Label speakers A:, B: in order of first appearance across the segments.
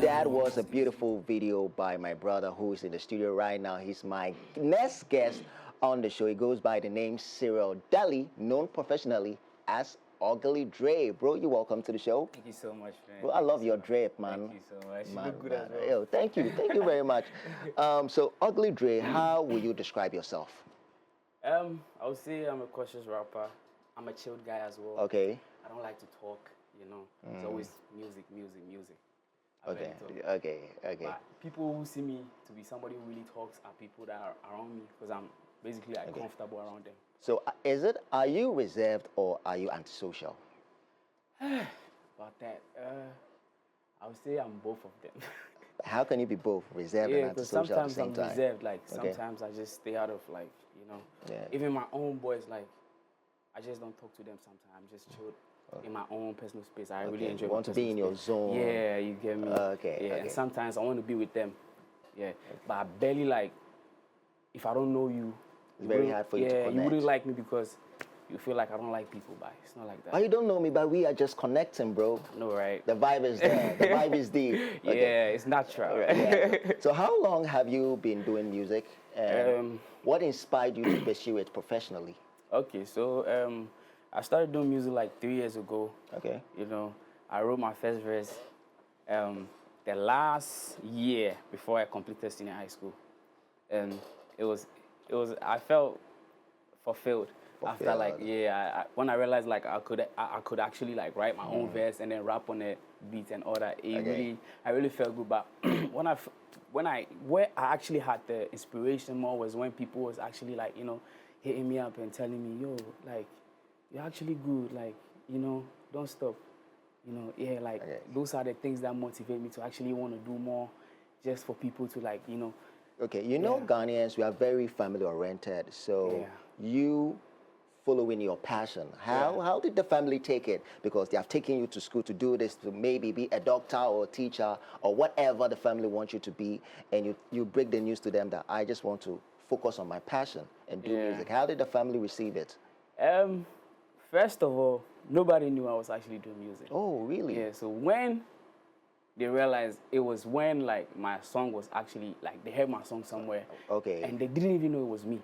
A: That was a beautiful video by my brother who is in the studio right now. He's my next guest on the show. He goes by the name Cyril Deli, known professionally as Ugly Dray. Bro, you're welcome to the show.
B: Thank you so much, man.
A: Bro, I love your drip, man.
B: Thank you so much. You
A: Man,
B: look good
A: man.
B: as well.
A: Yo, thank you very much. So Ugly Dray, how will you describe yourself?
B: I would say I'm a cautious rapper. I'm a chilled guy as well.
A: Okay.
B: I don't like to talk, you know. It's always music, music, music.
A: Okay. Okay.
B: But people who see me to be somebody who really talks are people that are around me because I'm basically like comfortable around them.
A: So are you reserved or are you antisocial?
B: About that, I would say I'm both of them.
A: How can you be both reserved and antisocial at the same time?
B: Sometimes I'm reserved, like sometimes I just stay out of like, you know, even my own boys, like I just don't talk to them sometimes. I'm just chilled in my own personal space. I really enjoy.
A: You want to be in your zone.
B: Yeah, you get me. And sometimes I want to be with them. Yeah, but I barely like, if I don't know you,
A: it's very hard for you to connect.
B: You wouldn't like me because you feel like I don't like people, but it's not like that.
A: Oh, you don't know me, but we are just connecting, bro.
B: No, right?
A: The vibe is there. The vibe is deep. Okay.
B: Yeah, it's natural.
A: Yeah. So how long have you been doing music? And what inspired you to pursue it professionally?
B: Okay, so I started doing music like 3 years ago. Okay. You know, I wrote my first verse the last year before I completed senior high school. And I felt fulfilled. After like when I realized like I could actually like write my own verse and then rap on it, beat and all that. I really felt good. But where I actually had the inspiration more was when people was actually like, you know, hitting me up and telling me, yo, like you're actually good, like, you know, don't stop, you know, like those are the things that motivate me to actually want to do more, just for people to like, you know.
A: Okay, you know, Ghanaians, we are very family oriented, so you following your passion. How did the family take it? Because they have taken you to school to do this, to maybe be a doctor or a teacher or whatever the family wants you to be, and you break the news to them that I just want to focus on my passion and do music. How did the family receive it?
B: First of all, nobody knew I was actually doing music.
A: Oh, really?
B: Yeah, so when they realized, it was when like my song was actually, like they heard my song somewhere. Okay. And they didn't even know it was me.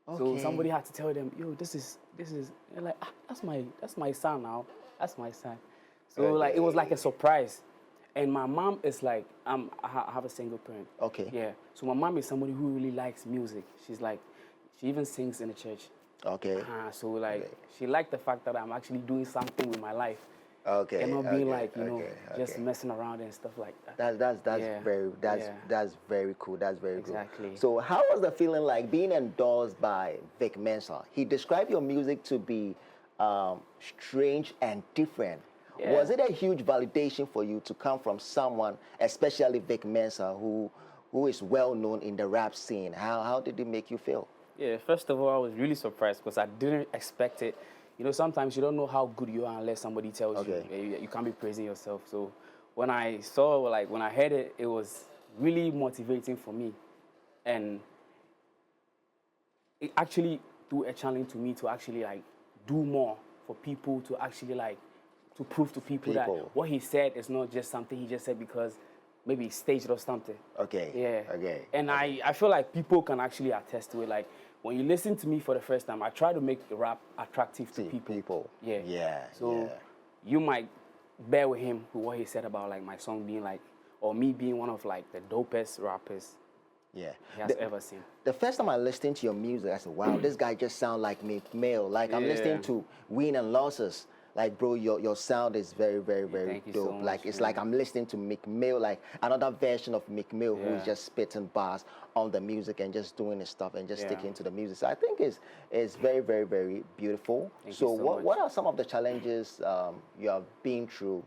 B: Okay. So somebody had to tell them, yo, this is, they're like, that's my son now. That's my son. So like, it was like a surprise. And my mom is like, I have a single parent. Okay. Yeah. So my mom is somebody who really likes music. She's like, she even sings in the church. Okay. So like, she liked the fact that I'm actually doing something with my life. Okay. And not being like, you know, just messing around and stuff like that. That's very cool. That's very cool. Exactly.
A: So how was the feeling like being endorsed by Vic Mensa? He described your music to be strange and different. Yeah. Was it a huge validation for you to come from someone, especially Vic Mensa, who is well known in the rap scene? How did it make you feel?
B: Yeah, first of all, I was really surprised because I didn't expect it. You know, sometimes you don't know how good you are unless somebody tells you. You can't be praising yourself. So when I saw, like, when I heard it, it was really motivating for me. And it actually threw a challenge to me to actually, like, do more for people to actually, like, to prove to people that what he said is not just something he just said because maybe he staged or something. Okay. Yeah. Okay. And I feel like people can actually attest to it. Like, when you listen to me for the first time, I try to make the rap attractive to people. Yeah. Yeah. So you might bear with him with what he said about like my song being like, or me being one of like the dopest rappers he has ever seen.
A: The first time I listened to your music, I said, wow, this guy just sounds like me, male. Like I'm listening to Win and Losses. Like, bro, your sound is very, very, very dope. So much, like, it's like I'm listening to Meek Mill, like another version of Meek Mill who is just spitting bars on the music and just doing his stuff and just sticking to the music. So I think it's very, very, very beautiful. So what are some of the challenges you have been through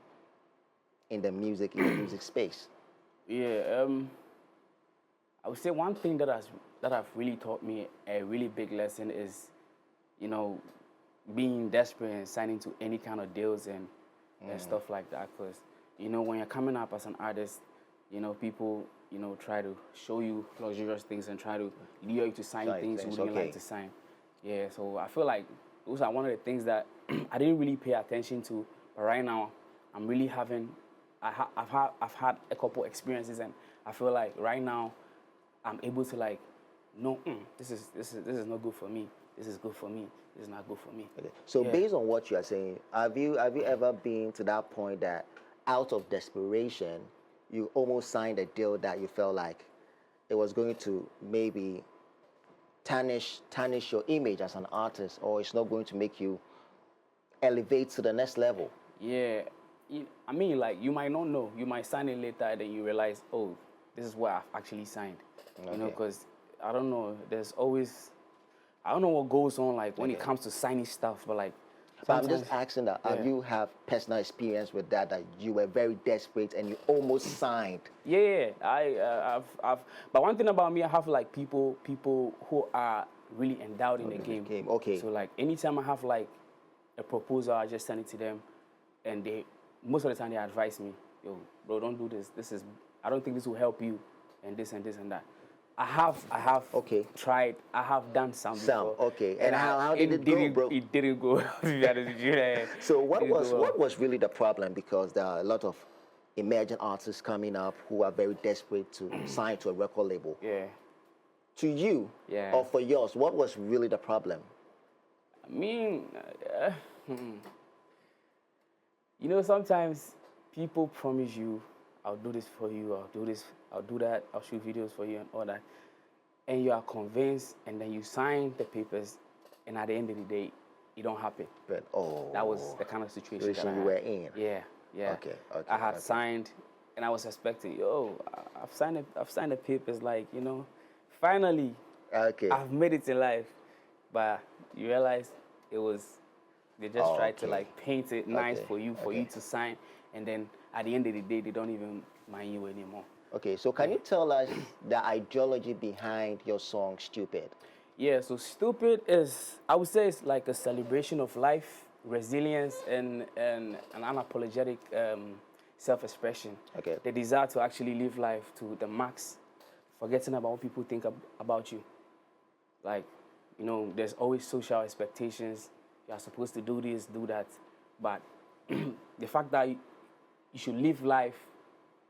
A: in the music space?
B: Yeah, I would say one thing that have really taught me a really big lesson is, you know, being desperate and signing to any kind of deals and stuff like that. Because, you know, when you're coming up as an artist, you know, people, you know, try to show you luxurious things and try to lure you to sign things you wouldn't like to sign. Yeah, so I feel like those are one of the things that I didn't really pay attention to. But right now, I'm really having. I've had a couple experiences, and I feel like right now, I'm able to like, no, this is not good for me. This is good for me. This is not good for me.
A: Okay. So based on what you are saying, have you ever been to that point that, out of desperation, you almost signed a deal that you felt like it was going to maybe tarnish your image as an artist, or it's not going to make you elevate to the next level?
B: Yeah, I mean, like, you might not know. You might sign it later, and then you realize, oh, this is what I've actually signed. Okay. You know, because I don't know. There's always, I don't know what goes on, like, when it comes to signing stuff, but like.
A: But I'm just asking that, have you have personal experience with that you were very desperate and you almost signed?
B: Yeah, I've. But one thing about me, I have like people who are really endowed in the game.
A: Okay.
B: So like anytime I have like a proposal, I just send it to them, and they most of the time they advise me, yo, bro, don't do this. This is, I don't think this will help you, and this and this and that. I have tried. I have done some before.
A: Okay. And how did it go, bro?
B: It didn't go.
A: So what was really the problem? Because there are a lot of emerging artists coming up who are very desperate to sign to a record label.
B: Yeah.
A: To you, or for yours, what was really the problem?
B: I mean, you know, sometimes people promise you, I'll do this for you, I'll do this, I'll do that, I'll shoot videos for you and all that. And you are convinced, and then you sign the papers, and at the end of the day, it don't happen.
A: But
B: that was the kind of situation that
A: you were in.
B: Yeah. Okay. I had signed, and I was expecting, I've signed the papers, like, you know, finally, I've made it in life. But you realize they just tried to like paint it nice for you to sign, and then at the end of the day, they don't even mind you anymore.
A: Okay, so can you tell us the ideology behind your song, Stupid?
B: Yeah, so Stupid is, I would say, it's like a celebration of life, resilience, and an unapologetic self-expression. Okay. The desire to actually live life to the max, forgetting about what people think about you. Like, you know, there's always social expectations. You are supposed to do this, do that. But the fact that you should live life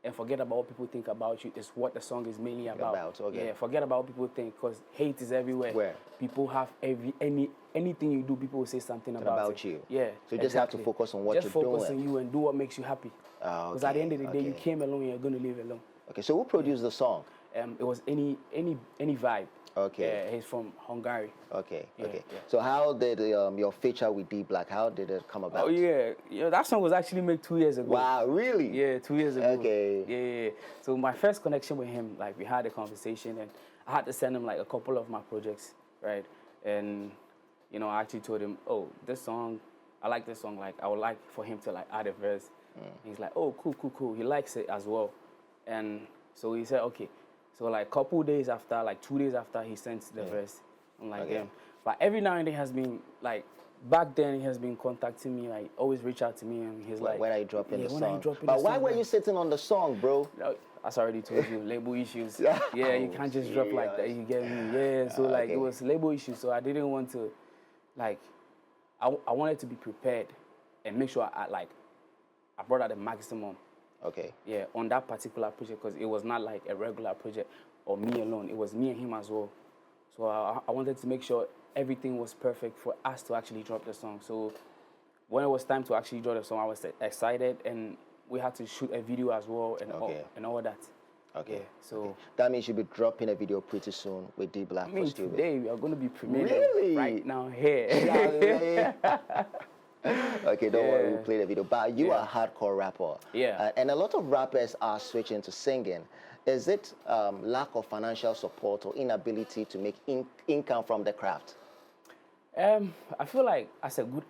B: and forget about what people think about you is what the song is mainly about. Yeah, forget about what people think, because hate is everywhere. Where? People have anything you do, people will say something about you. Yeah.
A: So you just have to focus on what you're doing.
B: Just focus on you and do what makes you happy. Because at the end of the day, you came alone and you're going to live alone.
A: Okay, so who produced the song?
B: It was any Vibe.
A: Okay.
B: Yeah, he's from Hungary.
A: Okay. Yeah. So how did your feature with D Black, how did it come about?
B: Oh yeah, that song was actually made 2 years ago.
A: Wow, really?
B: Yeah, 2 years ago.
A: Okay.
B: Yeah. So my first connection with him, like, we had a conversation, and I had to send him like a couple of my projects, right? And you know, I actually told him, oh, this song, I like this song. Like, I would like for him to like add a verse. He's like, oh, cool. He likes it as well, and so he said, okay. So like couple days after, like 2 days after, he sent the verse. I'm like, damn. But every now and then he has been like, back then he has been contacting me, like always reach out to me, and he's like,
A: when are you dropping the song? But why were you sitting on the song, bro?
B: As I already told you, label issues. Yeah, you can't just drop like that. You get me? Yeah. So like it was label issues. So I didn't want to, like, I wanted to be prepared and make sure I brought out the maximum.
A: Okay.
B: Yeah, on that particular project, because it was not like a regular project or me alone. It was me and him as well. So I wanted to make sure everything was perfect for us to actually drop the song. So when it was time to actually drop the song, I was excited, and we had to shoot a video as well, and all that. Okay. Yeah, so
A: that means you'll be dropping a video pretty soon with D Black.
B: I mean, today we are going to be premiering right now here.
A: Okay, don't worry, we'll play the video. But you are a hardcore rapper.
B: Yeah.
A: And a lot of rappers are switching to singing. Is it lack of financial support or inability to make income from the craft?
B: I feel like as a good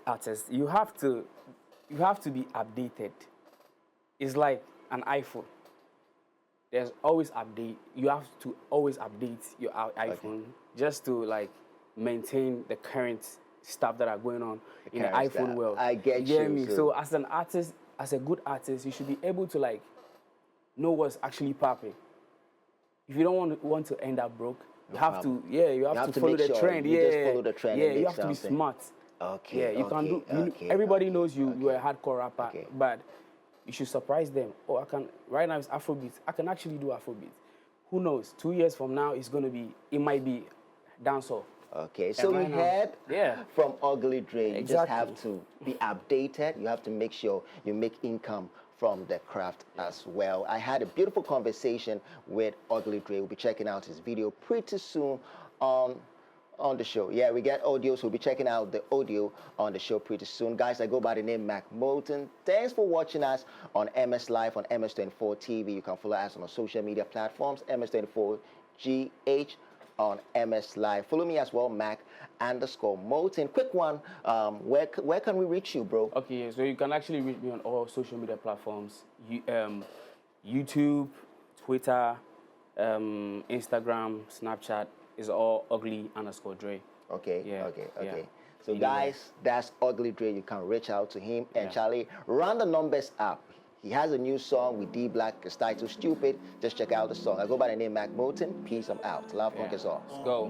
B: artist, you have to be updated. It's like an iPhone. There's always update. You have to always update your iPhone just to like maintain the current stuff that are going on in the iPhone world.
A: I get you.
B: Me? So as an artist, as a good artist, you should be able to like know what's actually popping. If you don't want to end up broke, you have to follow the trend.
A: Just follow the trend.
B: Yeah, you have to be smart.
A: Okay.
B: Yeah, you can do. Everybody knows you. You're a hardcore rapper, but you should surprise them. Oh, I can. Right now it's Afrobeat. I can actually do Afrobeat. Who knows? 2 years from now, it's gonna be. It might be dancehall.
A: Okay, so we heard from Ugly Dray. You just have to be updated. You have to make sure you make income from the craft as well. I had a beautiful conversation with Ugly Dray. We'll be checking out his video pretty soon on the show. Yeah, we get audio, so we'll be checking out the audio on the show pretty soon. Guys, I go by the name Motin. Thanks for watching us on MS Live, on MS24 TV. You can follow us on our social media platforms, MS24GH on MS Live. Follow me as well, Mac_Motin. Quick one, where can we reach you, bro?
B: Okay, so you can actually reach me on all social media platforms. YouTube, Twitter, Instagram, Snapchat is all ugly_Dray.
A: Okay, okay. So guys, that's Ugly Dray. You can reach out to him. And Charlie, run the numbers up. He has a new song with D Black. It's titled Stupid. Just check out the song. I go by the name Motin. Peace, I'm out. Love, funk is off.
B: Let's go.